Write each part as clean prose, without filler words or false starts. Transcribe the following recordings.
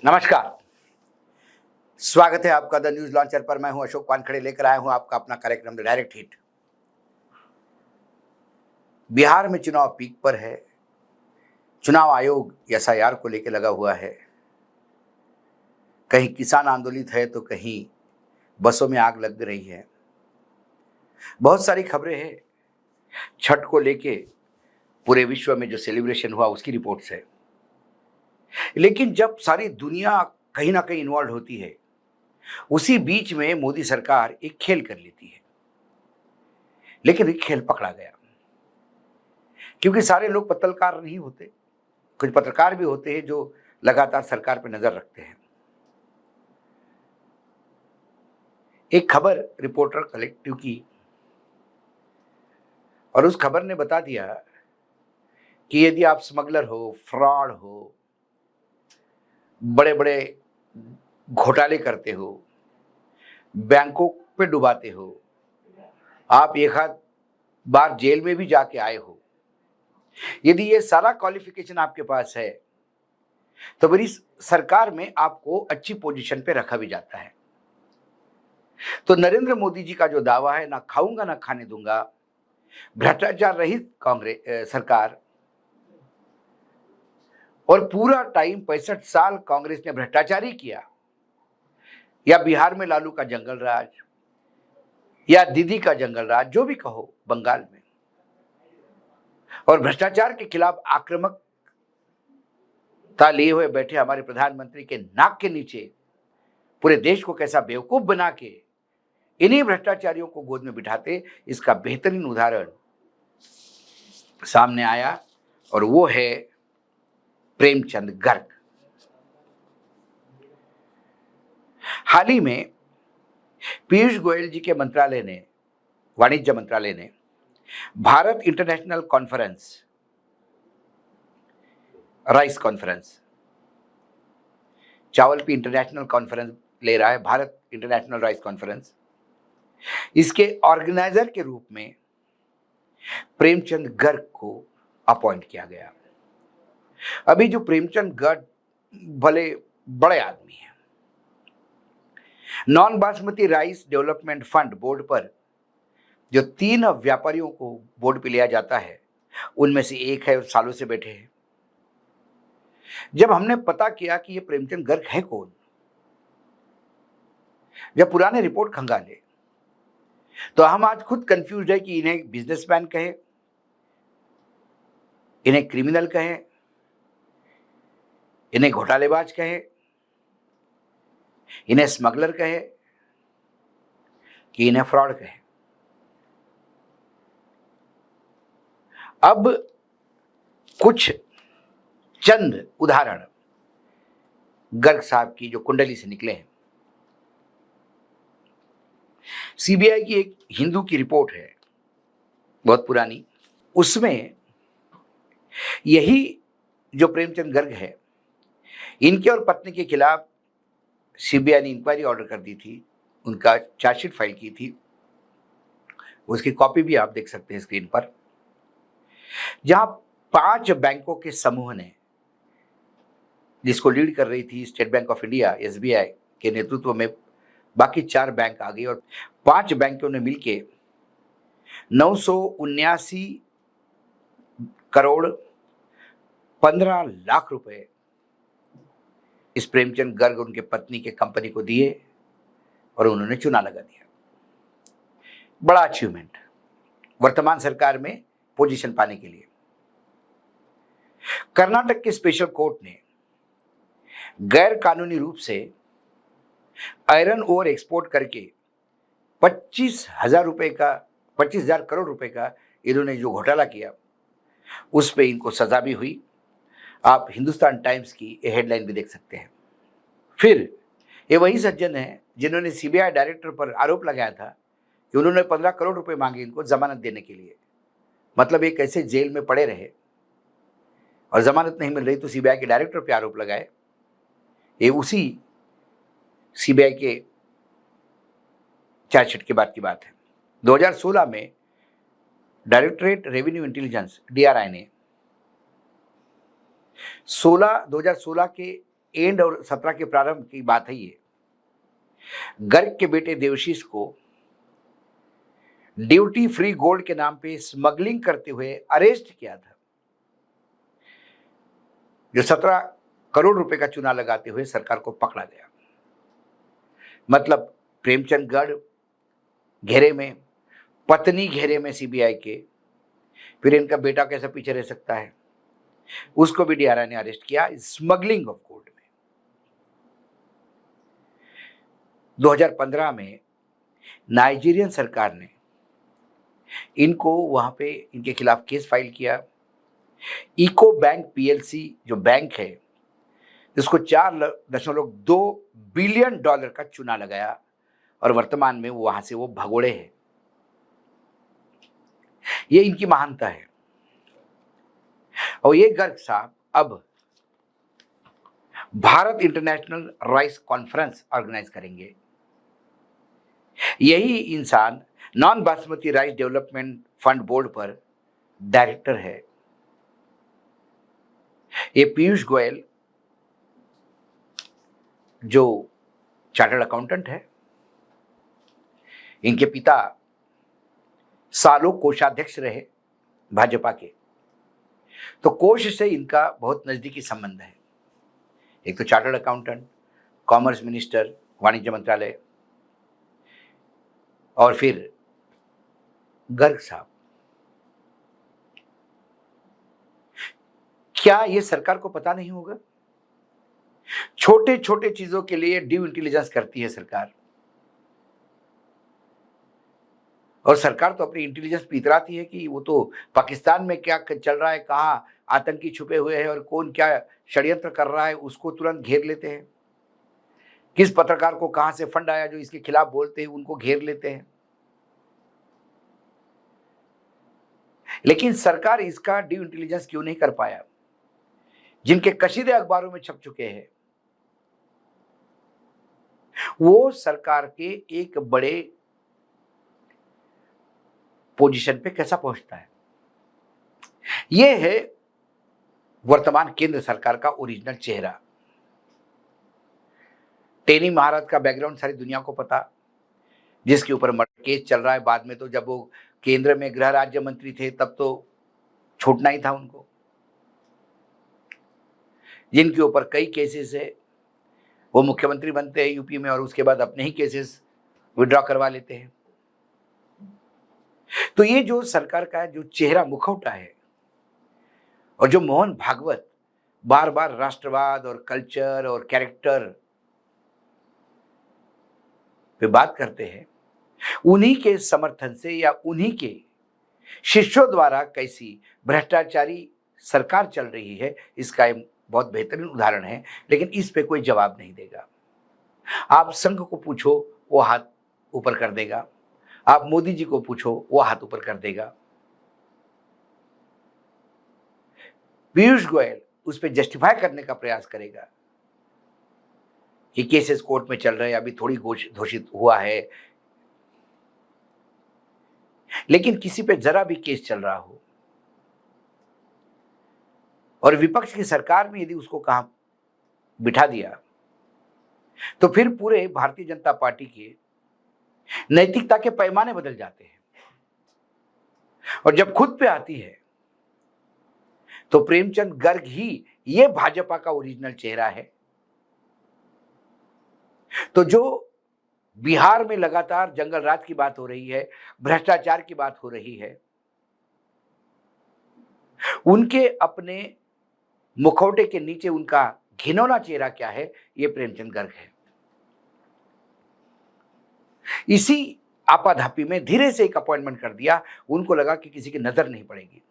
नमस्कार। स्वागत है आपका द न्यूज लॉन्चर पर। मैं हूं अशोक वानखड़े, लेकर आया हूं आपका अपना कार्यक्रम द डायरेक्ट हिट। बिहार में चुनाव पीक पर है। चुनाव आयोग एसआईआर को लेकर लगा हुआ है। कहीं किसान आंदोलित है तो कहीं बसों में आग लग रही है। बहुत सारी खबरें हैं। छठ को लेके पूरे विश्व में जो सेलिब्रेशन हुआ उसकी रिपोर्ट्स है। लेकिन जब सारी दुनिया कहीं ना कहीं इन्वॉल्व होती है, उसी बीच में मोदी सरकार एक खेल कर लेती है। लेकिन एक खेल पकड़ा गया, क्योंकि सारे लोग पत्रकार नहीं होते। कुछ पत्रकार भी होते हैं जो लगातार सरकार पर नजर रखते हैं। एक खबर रिपोर्टर कलेक्टिव की, और उस खबर ने बता दिया कि यदि आप स्मगलर हो, फ्रॉड हो, बड़े बड़े घोटाले करते हो, बैंकों पे डुबाते हो, आप एक आध बार जेल में भी जाके आए हो, यदि ये सारा क्वालिफिकेशन आपके पास है तो मेरी सरकार में आपको अच्छी पोजीशन पे रखा भी जाता है। तो नरेंद्र मोदी जी का जो दावा है, ना खाऊंगा ना खाने दूंगा, भ्रष्टाचार रहित कांग्रेस सरकार, और पूरा टाइम 65 साल कांग्रेस ने भ्रष्टाचार ही किया, या बिहार में लालू का जंगल राज, या दीदी का जंगल राज, जो भी कहो, बंगाल में, और भ्रष्टाचार के खिलाफ आक्रामकता लिए हुए बैठे हमारे प्रधानमंत्री के नाक के नीचे पूरे देश को कैसा बेवकूफ बना के इन्हीं भ्रष्टाचारियों को गोद में बिठाते, इसका बेहतरीन उदाहरण सामने आया, और वो है प्रेमचंद गर्ग। हाल ही में पीयूष गोयल जी के मंत्रालय ने, वाणिज्य मंत्रालय ने, Bharat international conference, rice conference, चावल पे इंटरनेशनल कॉन्फ्रेंस ले रहा है भारत इंटरनेशनल राइस कॉन्फ्रेंस, इसके ऑर्गेनाइजर के रूप में प्रेमचंद गर्ग को अपॉइंट किया गया। अभी जो प्रेमचंद गर्ग भले बड़े आदमी हैं, non basmati rice development fund board पर जो 3 व्यापारियों को बोर्ड पे लिया जाता है, उनमें से एक है, सालों से बैठे हैं। जब हमने पता किया कि ये प्रेमचंद गर्ग है कौन, जब पुराने रिपोर्ट खंगाले, तो हम आज खुद कंफ्यूज है कि इन्हें बिजनेसमैन कहे, इन्हें क्रिमिनल कहे, इन्हें घोटालेबाज कहे, इन्हें स्मगलर कहे, कि इन्हें फ्रॉड कहे। अब कुछ चंद उदाहरण गर्ग साहब की जो कुंडली से निकले हैं। सीबीआई की एक हिंदू की रिपोर्ट है, बहुत पुरानी, उसमें यही जो प्रेमचंद गर्ग है, इनके और पत्नी के खिलाफ सीबीआई ने इंक्वायरी ऑर्डर कर दी थी, उनका चार्जशीट फाइल की थी। उसकी कॉपी भी आप देख सकते हैं स्क्रीन पर, जहां 5 बैंकों के समूह ने, जिसको लीड कर रही थी state bank of India, SBI के नेतृत्व में बाकी 4 बैंक आ गई, और 5 बैंकों ने मिलके 979 करोड़ 15 लाख रुपए इस प्रेमचंद गर्ग उनके पत्नी के कंपनी को दिए, और उन्होंने चुना लगा दिया। बड़ा अचीवमेंट वर्तमान सरकार में पोजीशन पाने के लिए। कर्नाटक के स्पेशल कोर्ट ने गैर कानूनी रूप से आयरन ओर एक्सपोर्ट करके 25,000 करोड़ रुपए का इन्होंने जो घोटाला किया, उस पे इनको सजा भी हुई। आप हिंदुस्तान टाइम्स की हेडलाइन भी देख सकते हैं। फिर ये वही सज्जन है जिन्होंने सीबीआई डायरेक्टर पर आरोप लगाया था कि उन्होंने 15 करोड़ रुपए मांगे इनको जमानत देने के लिए। मतलब ये कैसे जेल में पड़े रहे और जमानत नहीं मिल रही, तो सीबीआई के डायरेक्टर पे आरोप लगाए। ये उसी सीबीआई के चार्जशीट के बाद की बात है। 2016 में डायरेक्टरेट रेवेन्यू इंटेलिजेंस, डीआरआई ने 2016 के एंड और 17 के प्रारंभ की बात है ये। गर्ग के बेटे देवशीष को ड्यूटी फ्री गोल्ड के नाम पे स्मगलिंग करते हुए अरेस्ट किया था, जो 17 करोड़ रुपए का चूना लगाते हुए सरकार को पकड़ा गया। मतलब प्रेमचंद गर्ग घेरे में, पत्नी घेरे में सीबीआई के, फिर इनका बेटा कैसे पीछे रह सकता है, उसको भी डीआरआई ने अरेस्ट किया स्मगलिंग ऑफ गोल्ड में। 2015 में नाइजीरियन सरकार ने इनको वहां पे इनके खिलाफ केस फाइल किया। इको बैंक पीएलसी जो बैंक है, जिसको $4.2 बिलियन का चूना लगाया, और वर्तमान में वहां से वो भगोड़े हैं। ये इनकी महानता है। और ये गर्ग साहब अब Bharat international rice conference organise करेंगे। यही इंसान non basmati rice development fund board पर डायरेक्टर है। ये पीयूष गोयल जो चार्टर्ड अकाउंटेंट है, इनके पिता सालों कोषाध्यक्ष रहे भाजपा के, तो कोष से इनका बहुत नजदीकी संबंध है। एक तो चार्टर्ड अकाउंटेंट, कॉमर्स मिनिस्टर, वाणिज्य मंत्रालय, और फिर गर्ग साहब। क्या यह सरकार को पता नहीं होगा? छोटे छोटे चीजों के लिए ड्यू इंटेलिजेंस करती है सरकार, और सरकार तो अपनी इंटेलिजेंस पे इतराती है कि वो तो पाकिस्तान में क्या चल रहा है, कहाँ आतंकी छुपे हुए हैं और कौन क्या षड्यंत्र कर रहा है, उसको तुरंत घेर लेते हैं। किस पत्रकार को कहां से फंड आया जो इसके खिलाफ बोलते हैं, उनको घेर लेते हैं। लेकिन सरकार इसका ड्यू इंटेलिजेंस क्यों नहीं कर पाया? जिनके कशीदे अखबारों में छप चुके हैं, वो सरकार के एक बड़े पोजीशन पे कैसा पहुंचता है? यह है वर्तमान केंद्र सरकार का ओरिजिनल चेहरा। टेनी महाराज का बैकग्राउंड सारी दुनिया को पता, जिसके ऊपर मर्डर केस चल रहा है। बाद में तो जब वो केंद्र में गृह राज्य मंत्री थे तब तो छूटना ही था उनको। जिनके ऊपर कई केसेस है, वो मुख्यमंत्री बनते हैं यूपी में और उसके बाद अपने ही केसेस विड्रॉ करवा लेते हैं। तो ये जो सरकार का जो चेहरा मुखौटा है, और जो मोहन भागवत बार बार राष्ट्रवाद और कल्चर और कैरेक्टर पे बात करते हैं, उन्हीं के समर्थन से या उन्हीं के शिष्यों द्वारा कैसी भ्रष्टाचारी सरकार चल रही है, इसका एक बहुत बेहतरीन उदाहरण है। लेकिन इस पे कोई जवाब नहीं देगा। आप संघ को पूछो, वो हाथ ऊपर कर देगा। आप मोदी जी को पूछो, वो हाथ ऊपर कर देगा। पीयूष गोयल उस पर जस्टिफाई करने का प्रयास करेगा कि केसेस कोर्ट में चल रहे हैं, अभी थोड़ी घोषित हुआ है। लेकिन किसी पे जरा भी केस चल रहा हो और विपक्ष की सरकार में यदि उसको कहां बिठा दिया, तो फिर पूरे भारतीय जनता पार्टी के नैतिकता के पैमाने बदल जाते हैं। और जब खुद पे आती है तो प्रेमचंद गर्ग ही ये भाजपा का ओरिजिनल चेहरा है। तो जो बिहार में लगातार जंगल राज की बात हो रही है, भ्रष्टाचार की बात हो रही है, उनके अपने मुखौटे के नीचे उनका घिनौना चेहरा क्या है? ये प्रेमचंद गर्ग है। इसी आपाधापी में धीरे से एक अपॉइंटमेंट कर दिया। उनको लगा कि किसी की नजर नहीं पड़ेगी।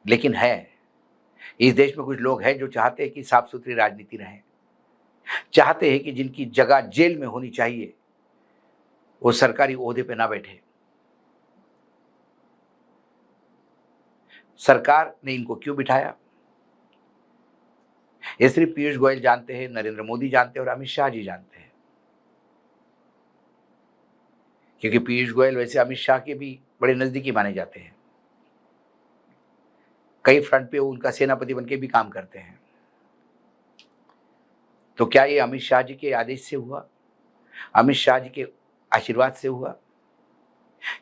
लेकिन है, इस देश में कुछ लोग हैं जो चाहते हैं कि साफ सुथरी राजनीति रहे, चाहते हैं कि जिनकी जगह जेल में होनी चाहिए वो सरकारी ओहदे पे ना बैठे। सरकार ने इनको क्यों बिठाया? ये सिर्फ पीयूष गोयल जानते हैं, नरेंद्र मोदी जानते हैं और अमित शाह जी जानते हैं। क्योंकि पीयूष गोयल वैसे अमित शाह के भी बड़े नजदीकी माने जाते हैं। कई फ्रंट पे वो उनका सेनापति बनके भी काम करते हैं। तो क्या ये अमित शाह जी के आदेश से हुआ, अमित शाह जी के आशीर्वाद से हुआ,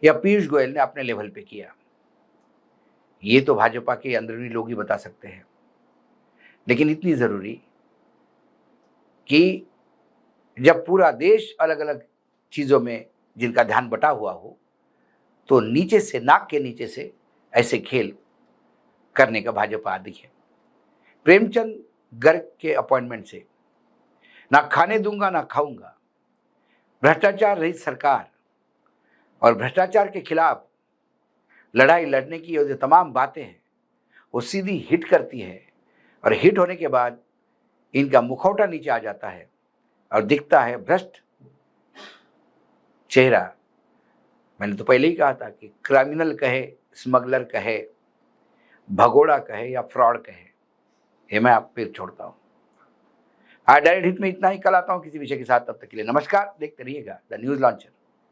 या पीयूष गोयल ने अपने लेवल पे किया? ये तो भाजपा के अंदरूनी लोग ही बता सकते हैं। लेकिन इतनी जरूरी कि जब पूरा देश अलग अलग चीजों में जिनका ध्यान बटा हुआ हो, तो नीचे से, नाक के नीचे से ऐसे खेल करने का भाजपा आदि है। प्रेमचंद गर्ग के अपॉइंटमेंट से ना खाने दूंगा ना खाऊंगा, भ्रष्टाचार रहित सरकार और भ्रष्टाचार के खिलाफ लड़ाई लड़ने की जो तमाम बातें हैं वो सीधी हिट करती है, और हिट होने के बाद इनका मुखौटा नीचे आ जाता है और दिखता है भ्रष्ट चेहरा। मैंने तो पहले ही कहा था कि क्रिमिनल कहे, स्मगलर कहे, भगोड़ा कहे या फ्रॉड कहे, ये मैं आप पे छोड़ता हूं। आज डायरेक्ट हिट में इतना ही, कल आता हूं किसी विषय के साथ। तब तक के लिए नमस्कार। देखते रहिएगा द न्यूज लॉन्चर।